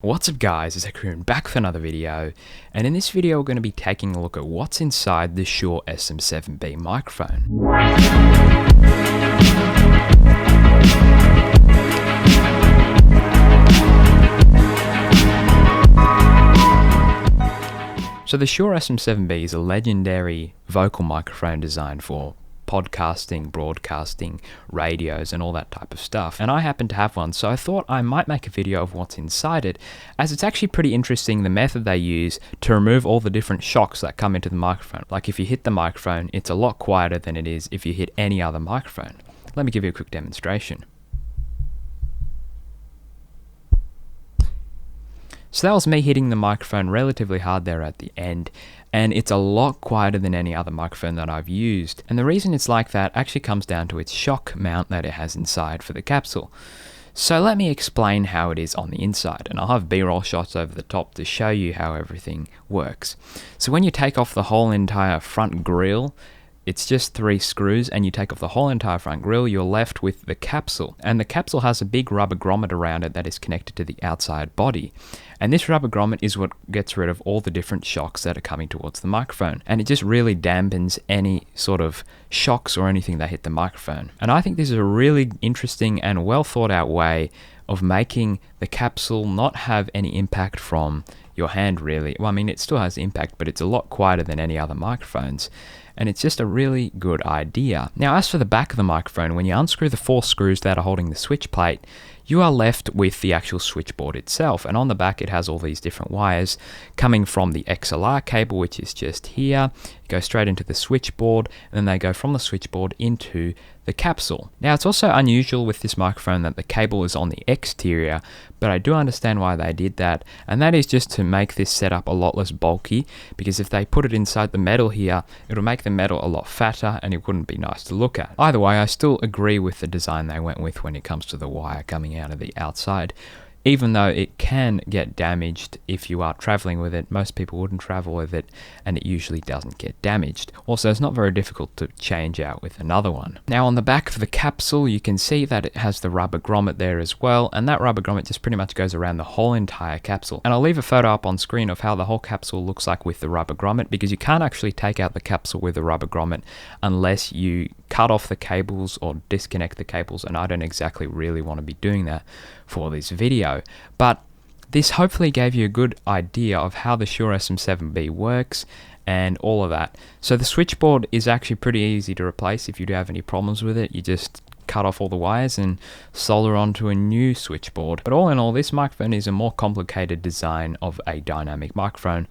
What's up guys, it's tech-raccoon back with another video, and in this video we're going to be taking a look at what's inside the Shure SM7B microphone. So the Shure SM7B is a legendary vocal microphone designed for podcasting, broadcasting, radios and all that type of stuff, and I happen to have one, so I thought I might make a video of what's inside it, as it's actually pretty interesting the method they use to remove all the different shocks that come into the microphone. Like if you hit the microphone, it's a lot quieter than it is if you hit any other microphone. Let me give you a quick demonstration. So that was me hitting the microphone relatively hard there at the end, and it's a lot quieter than any other microphone that I've used. And the reason it's like that actually comes down to its shock mount that it has inside for the capsule. So let me explain how it is on the inside, and I'll have B-roll shots over the top to show you how everything works. So when you take off the whole entire front grille, it's just 3 screws, and you take off the whole entire front grille, you're left with the capsule. And the capsule has a big rubber grommet around it that is connected to the outside body. And this rubber grommet is what gets rid of all the different shocks that are coming towards the microphone. And it just really dampens any sort of shocks or anything that hit the microphone. And I think this is a really interesting and well thought out way of making the capsule not have any impact from your hand really. Well, I mean, it still has impact, but it's a lot quieter than any other microphones. And it's just a really good idea. Now, as for the back of the microphone, when you unscrew the 4 screws that are holding the switch plate, you are left with the actual switchboard itself. And on the back, it has all these different wires coming from the XLR cable, which is just here. You go straight into the switchboard, and then they go from the switchboard into the capsule. Now, it's also unusual with this microphone that the cable is on the exterior, but I do understand why they did that, and that is just to make this setup a lot less bulky, because if they put it inside the metal here, it'll make the metal a lot fatter and it wouldn't be nice to look at. Either way, I still agree with the design they went with when it comes to the wire coming out of the outside. Even though it can get damaged if you are traveling with it, most people wouldn't travel with it, and it usually doesn't get damaged. Also, it's not very difficult to change out with another one. Now, on the back of the capsule, you can see that it has the rubber grommet there as well, and that rubber grommet just pretty much goes around the whole entire capsule. And I'll leave a photo up on screen of how the whole capsule looks like with the rubber grommet, because you can't actually take out the capsule with the rubber grommet unless you cut off the cables or disconnect the cables, and I don't exactly really want to be doing that for this video. But this hopefully gave you a good idea of how the Shure SM7B works and all of that. So the switchboard is actually pretty easy to replace. If you do have any problems with it, you just cut off all the wires and solder onto a new switchboard. But all in all, this microphone is a more complicated design of a dynamic microphone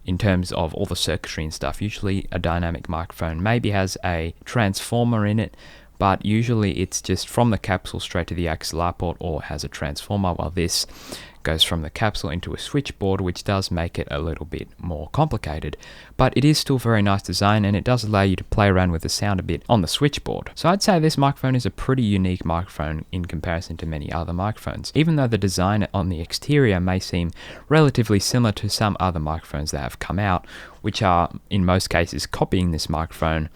in terms of all the circuitry and stuff. Usually a dynamic microphone maybe has a transformer in it, but usually it's just from the capsule straight to the XLR port, or has a transformer, while this goes from the capsule into a switchboard, which does make it a little bit more complicated. But it is still very nice design, and it does allow you to play around with the sound a bit on the switchboard. So I'd say this microphone is a pretty unique microphone in comparison to many other microphones, even though the design on the exterior may seem relatively similar to some other microphones that have come out, which are in most cases copying this microphone.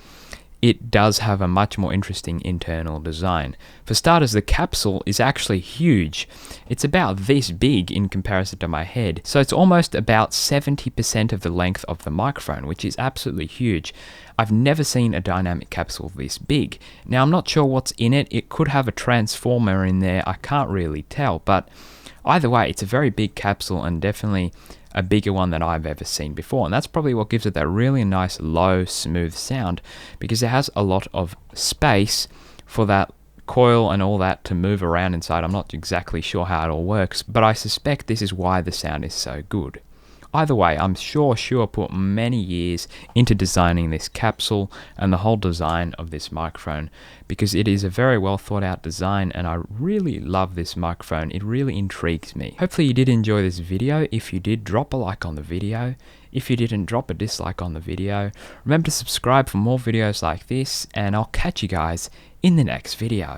It does have a much more interesting internal design. For starters, the capsule is actually huge. It's about this big in comparison to my head, so it's almost about 70% of the length of the microphone, which is absolutely huge. I've never seen a dynamic capsule this big. Now, I'm not sure what's in it. It could have a transformer in there. I can't really tell, but either way, it's a very big capsule, and definitely a bigger one than I've ever seen before. And that's probably what gives it that really nice, low, smooth sound, because it has a lot of space for that coil and all that to move around inside. I'm not exactly sure how it all works, but I suspect this is why the sound is so good. Either way, I'm sure Shure put many years into designing this capsule and the whole design of this microphone, because it is a very well thought out design, and I really love this microphone. It really intrigues me. Hopefully you did enjoy this video. If you did, drop a like on the video. If you didn't, drop a dislike on the video. Remember to subscribe for more videos like this, and I'll catch you guys in the next video.